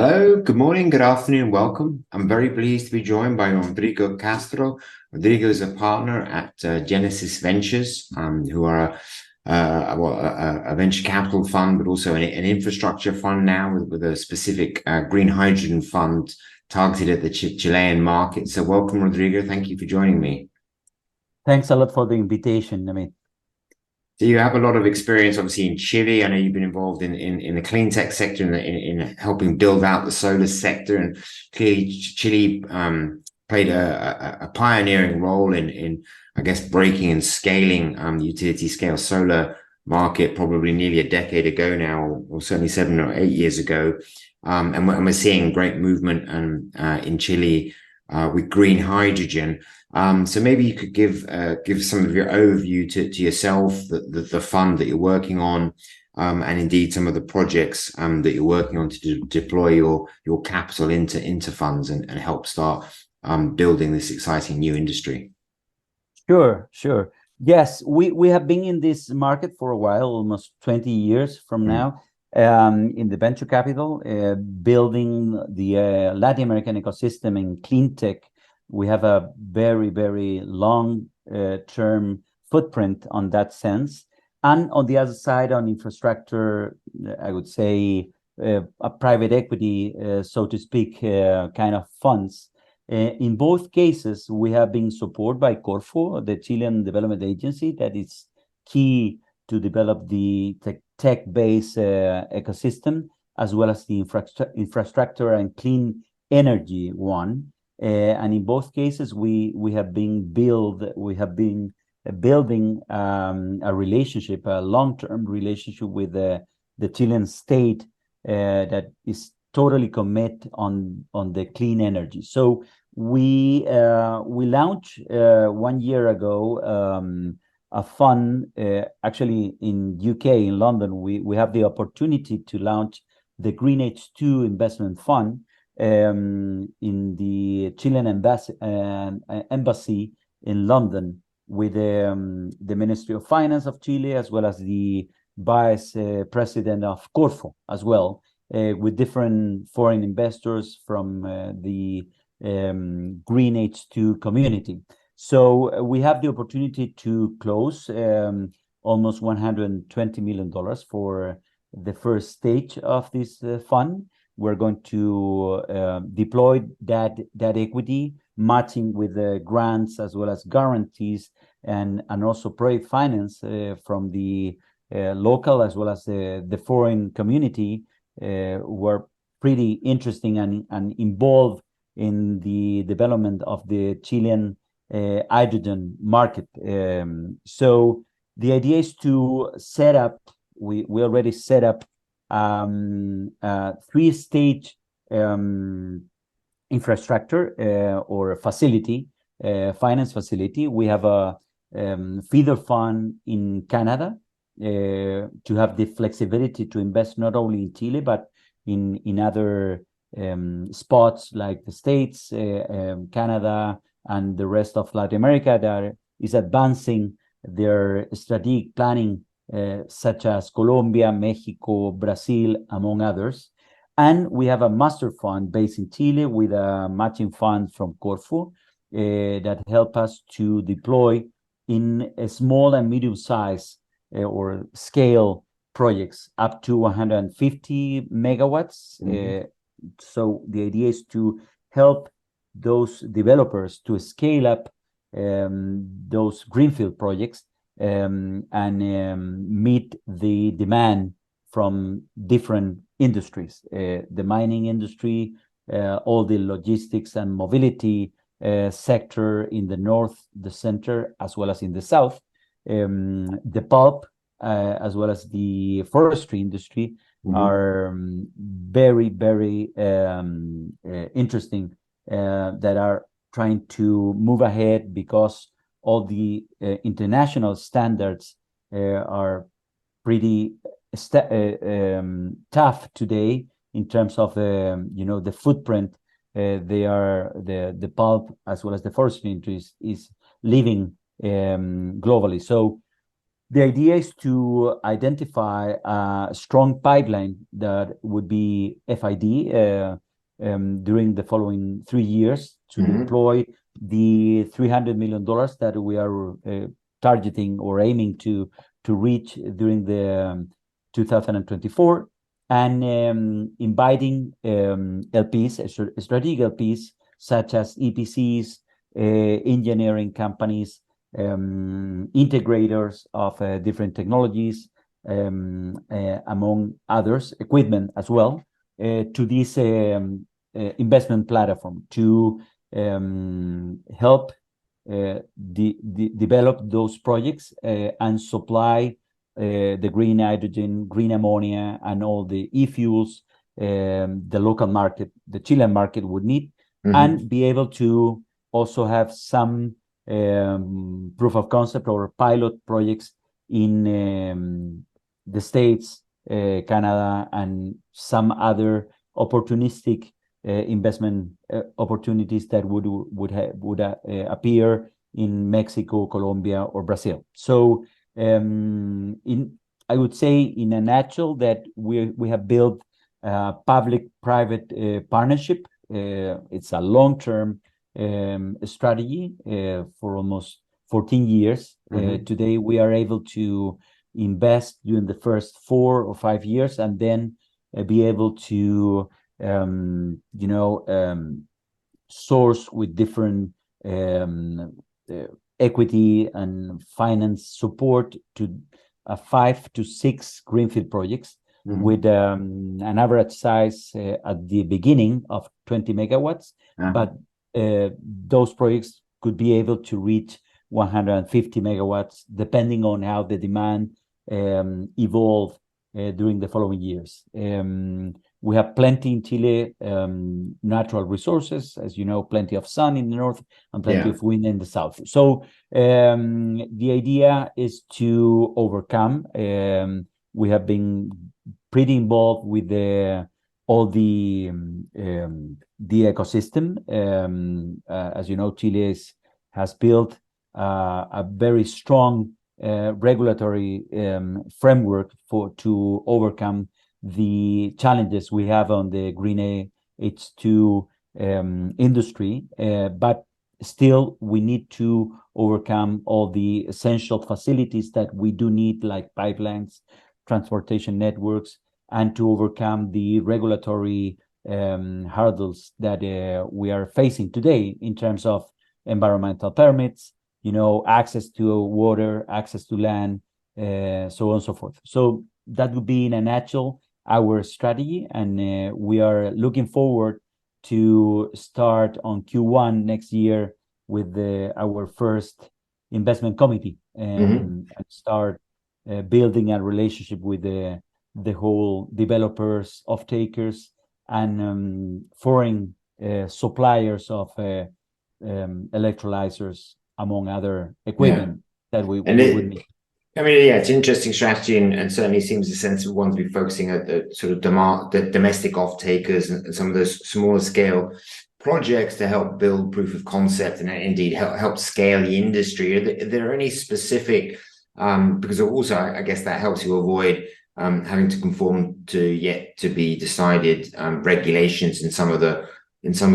Hello, good morning, good afternoon, welcome. I'm very pleased to be joined by Rodrigo Castro. Rodrigo is a partner at Genesis Ventures, who are a venture capital fund, but also an infrastructure fund now with a specific green hydrogen fund targeted at the Chilean market. So welcome, Rodrigo. Thank you for joining me. Thanks a lot for the invitation. So you have a lot of experience, obviously, in Chile. I know you've been involved in the clean tech sector and in helping build out the solar sector, and clearly Chile played a pioneering role in I guess breaking and scaling the utility scale solar market probably nearly a decade ago now, or certainly 7 or 8 years ago. And we're seeing great movement in Chile with green hydrogen. So maybe you could give some of your overview to yourself, the fund that you're working on, and indeed some of the projects that you're working on to deploy your capital into funds and help start building this exciting new industry. Sure. Yes, we have been in this market for a while, almost 20 years from now, in the venture capital, building the Latin American ecosystem in clean tech. We have a very long term footprint on that sense. And on the other side, on infrastructure, I would say a private equity, so to speak, kind of funds. In both cases, we have been supported by Corfo, the Chilean Development Agency, that is key to develop the tech-based ecosystem, as well as the infrastructure and clean energy one. And in both cases, we have been building a relationship, a long-term relationship with the Chilean state that is totally committed on the clean energy. So we launched 1 year ago a fund actually in UK, in London. We have the opportunity to launch the Green H2 investment fund in the Chilean embassy in London with the Ministry of Finance of Chile, as well as the vice president of Corfo as well, with different foreign investors from the Green H2 community. So we have the opportunity to close almost $120 million for the first stage of this fund. We're going to deploy that equity, matching with the grants as well as guarantees, and also project finance from the local as well as the foreign community. Were pretty interesting and involved in the development of the Chilean hydrogen market. So the idea is to set up, we already set up three-stage infrastructure or facility, finance facility. We have a feeder fund in Canada to have the flexibility to invest not only in Chile, but in other spots like the States, Canada, and the rest of Latin America that is advancing their strategic planning, such as Colombia, Mexico, Brazil, among others. And we have a master fund based in Chile with a matching fund from Corfo that help us to deploy in a small and medium size or scale projects up to 150 megawatts. So the idea is to help those developers to scale up those greenfield projects and meet the demand from different industries, the mining industry, all the logistics and mobility sector in the north, the center, as well as in the south, the pulp, as well as the forestry industry are very interesting, that are trying to move ahead because all the international standards are pretty tough today in terms of the footprint they are the pulp as well as the forestry industry is living globally. So The idea is to identify a strong pipeline that would be FID during the following 3 years to deploy the $300 million that we are targeting or aiming to reach during the 2024, and inviting LPs, strategic LPs, such as EPCs, engineering companies, integrators of different technologies, among others, equipment as well, to this investment platform to help develop those projects and supply the green hydrogen, green ammonia, and all the e-fuels the local market, the Chilean market would need, and be able to also have some proof of concept or pilot projects in the States, Canada, and some other opportunistic investment opportunities that would appear in Mexico, Colombia, or Brazil. So I would say in a nutshell that we have built a public-private partnership. It's a long-term strategy for almost 14 years. Today, we are able to invest during the first 4 or 5 years, and then be able to, source with different equity and finance support to 5 to 6 greenfield projects with an average size at the beginning of 20 megawatts. But those projects could be able to reach 150 megawatts, depending on how the demand evolve during the following years. We have plenty in Chile, natural resources, as you know, plenty of sun in the north and plenty of wind in the south. So the idea is to overcome. We have been pretty involved with all the ecosystem. As you know, Chile has built a very strong regulatory framework to overcome the challenges we have on the green H2 industry, but still we need to overcome all the essential facilities that we do need, like pipelines, transportation networks, and to overcome the regulatory hurdles that we are facing today in terms of environmental permits, access to water, access to land, so on and so forth. So that would be in a nutshell our strategy, and we are looking forward to start on Q1 next year with our first investment committee and start building a relationship with the whole developers, off-takers, and foreign suppliers of electrolyzers, among other equipment that we would need. I mean, it's an interesting strategy, and certainly seems a sensible one to be focusing at the sort of the domestic off-takers and some of those smaller scale projects to help build proof of concept and indeed help scale the industry. Are there any specific, because also I guess that helps you avoid having to conform to yet to be decided regulations in some of the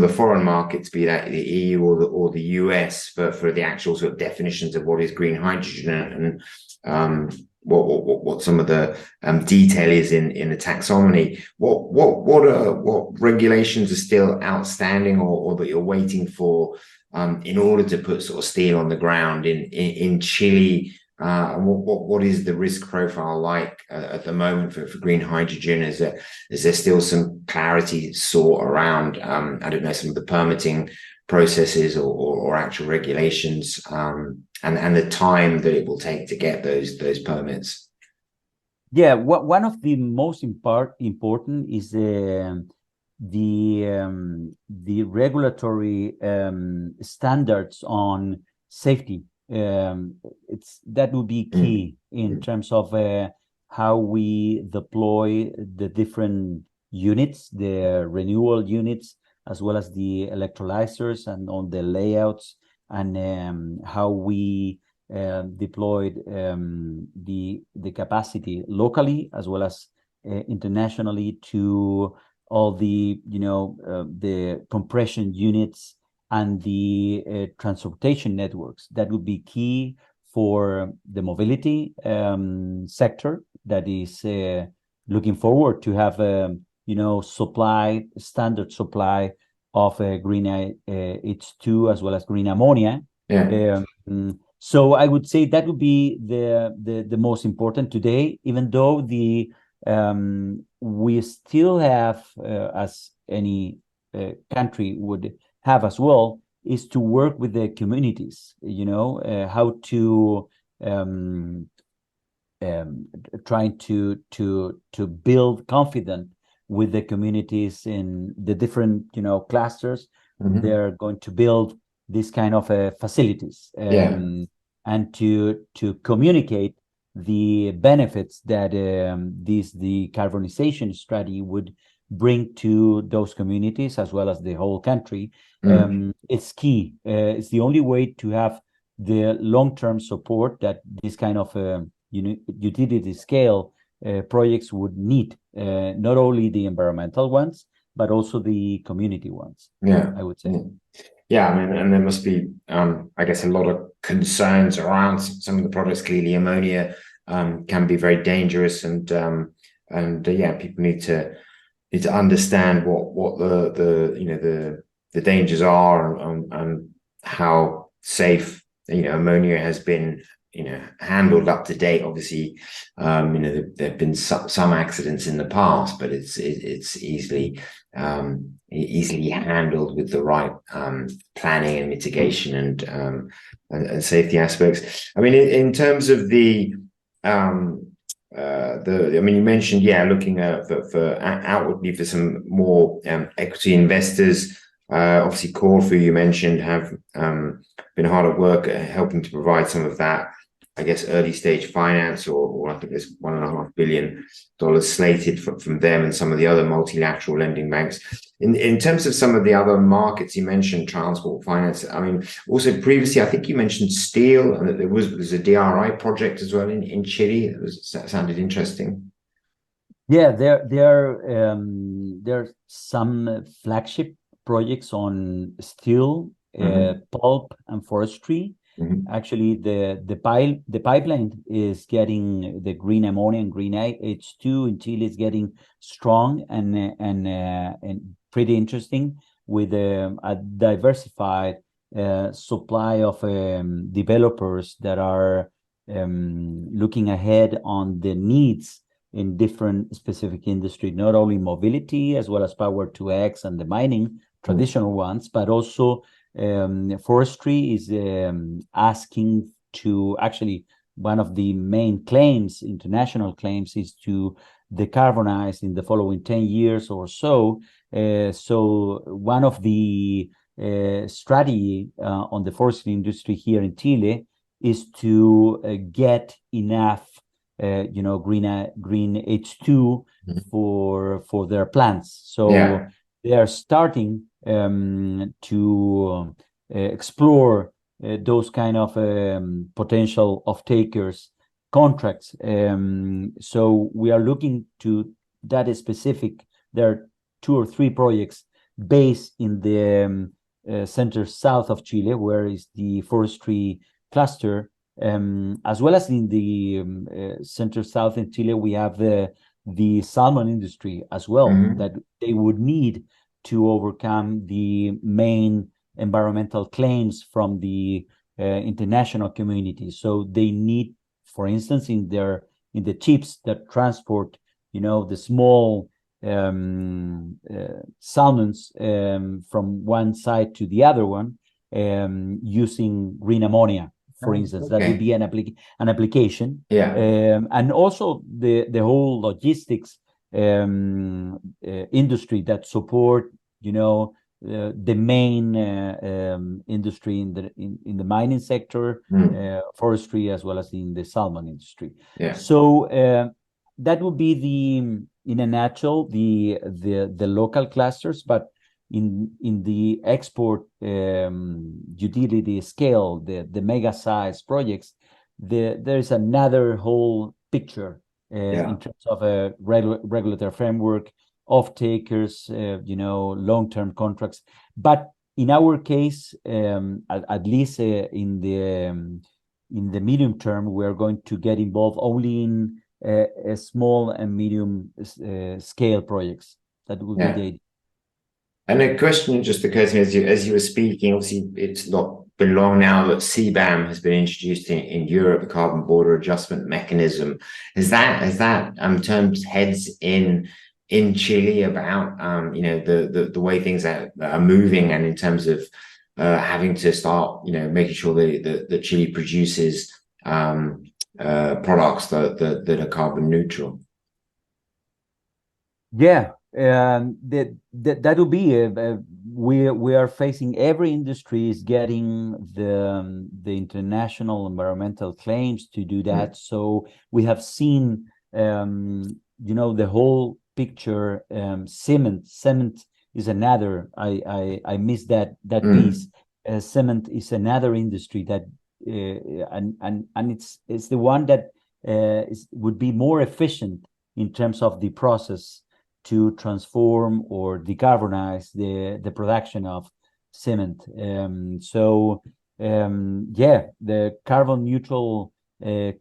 foreign markets, be that the EU or the US, for the actual sort of definitions of what is green hydrogen and what some of the detail is in the taxonomy. What regulations are still outstanding or that you're waiting for in order to put sort of steel on the ground in Chile? What is the risk profile like at the moment for green hydrogen? Is there still some clarity sought around I don't know, some of the permitting processes or actual regulations and the time that it will take to get those permits? Yeah, one of the most important is the regulatory standards on safety. That would be key in terms of how we deploy the different units, the renewable units, as well as the electrolyzers and on the layouts, and how we deployed the capacity locally as well as internationally to all the the compression units and the transportation networks. That would be key for the mobility sector that is looking forward to have standard supply of green H2 as well as green ammonia. Yeah. So I would say that would be the most important today, even though we still have, as any country would have as well, is to work with the communities, how to trying to build confidence with the communities in the different clusters. Mm-hmm. They're going to build this kind of facilities, and to communicate the benefits that the decarbonization strategy would bring to those communities as well as the whole country. It's key. It's the only way to have the long-term support that this kind of utility scale projects would need, not only the environmental ones, but also the community ones. Yeah, I would say. Yeah, I mean, and there must be, I guess, a lot of concerns around some of the products. Clearly, ammonia can be very dangerous, and yeah, people need to understand what the dangers are, and how safe ammonia has been handled up to date. Obviously, there've been some accidents in the past, but it's easily handled with the right planning and mitigation and safety aspects. I mean, in terms of you mentioned, looking for outwardly for some more equity investors. Obviously, Corfu, you mentioned, have been hard at work at helping to provide some of that, I guess, early stage finance, or I think there's $1.5 billion slated from them and some of the other multilateral lending banks. In terms of some of the other markets, you mentioned transport finance. I mean, also previously, I think you mentioned steel, and that there's a DRI project as well in Chile. That sounded interesting. Yeah, there are some flagship projects on steel, pulp, and forestry. Actually, the pipeline is getting the green ammonia and green H2 in Chile is getting strong and pretty interesting, with a diversified supply of developers that are looking ahead on the needs in different specific industry, not only mobility as well as power to X and the mining traditional ones, but also forestry is asking to, actually, one of the main claims, international claims, is to decarbonize in the following 10 years or so. So one of the strategy on the forestry industry here in Chile is to get enough green H2 for their plants. So they are starting to explore those kind of potential off-takers contracts. So we are looking to that specific. There are 2 or 3 projects based in the center south of Chile, where is the forestry cluster, as well as in the center south in Chile. We have the salmon industry as well, that they would need to overcome the main environmental claims from the international community. So they need, for instance, in the ships that transport, the small salmons from one side to the other one, using green ammonia, for instance. That would be an application. And also the whole logistics industry that support the main industry in the mining sector, forestry, as well as in the salmon industry. So that would be in a nutshell, the local clusters. But in the export utility scale, the mega size projects, there is another whole picture Yeah. in terms of a regulatory framework, off takers, long-term contracts. But in our case, at least in the medium term, we are going to get involved only in small and medium scale projects. That would be the Yeah. idea. And a question just occurred to me as you were speaking. Obviously, it's not been long now that CBAM has been introduced in Europe, the Carbon Border Adjustment Mechanism. Has that turned heads in Chile about the way things are moving, and in terms of having to start making sure that Chile produces products that are carbon neutral? Yeah, that would be we are facing, every industry is getting the international environmental claims to do that. So we have seen the whole picture. Cement is another. I missed that piece. Cement is another industry that and it's the one that would be more efficient in terms of the process to transform or decarbonize the production of cement. The carbon neutral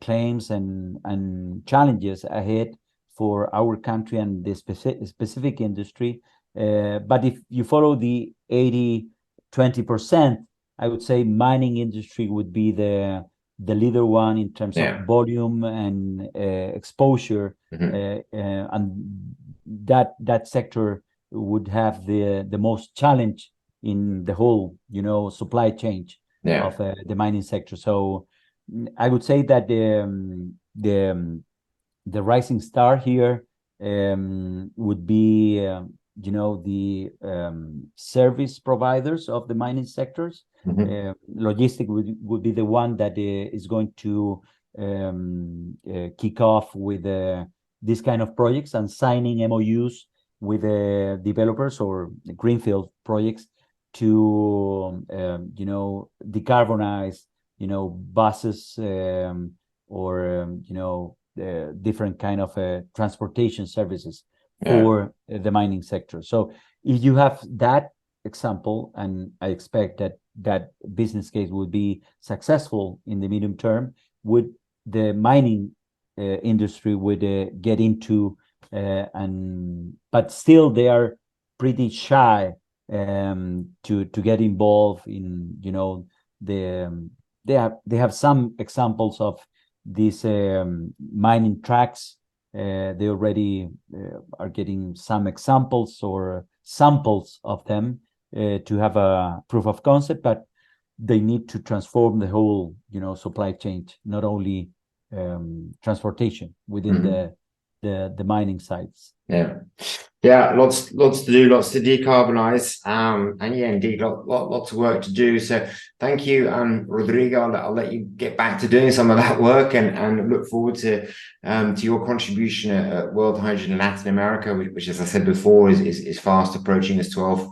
claims and challenges ahead for our country and the specific industry. But if you follow the 80-20%, I would say mining industry would be the leader one in terms of volume and exposure, and that sector would have the most challenge in the whole supply chain of the mining sector. So I would say that the rising star here would be the service providers of the mining sectors. Logistic would be the one that is going to kick off with this kind of projects and signing MOUs with developers or greenfield projects to decarbonize buses or different kind of transportation services for the mining sector. So if you have that example, and I expect that business case would be successful in the medium term, would the mining industry would get into, but still they are pretty shy to get involved in they have some examples of these mining tracks. They already are getting some examples or samples of them to have a proof of concept, but they need to transform the whole supply chain, not only transportation within the mining sites. Lots to do, lots to decarbonize, and indeed, lots of work to do. So thank you, Rodrigo. I'll let you get back to doing some of that work, and look forward to your contribution at World Hydrogen in Latin America, which, as I said before, is fast approaching. It's 12th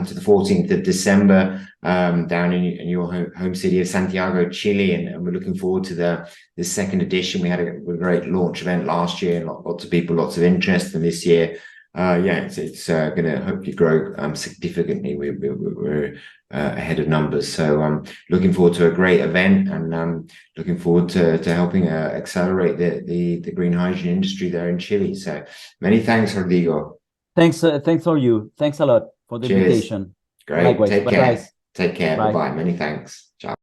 to the 14th of December, down in your home city of Santiago, Chile, and we're looking forward to the second edition. We had a great launch event last year, and lots of people, lots of interest, and this year. It's going to hopefully grow significantly. We're ahead of numbers, so looking forward to a great event, and looking forward to helping accelerate the green hydrogen industry there in Chile. So many thanks, Rodrigo. Thanks all you. Thanks a lot for the invitation. Great. Likewise. Take care. Take care. Bye. Bye-bye. Many thanks. Ciao.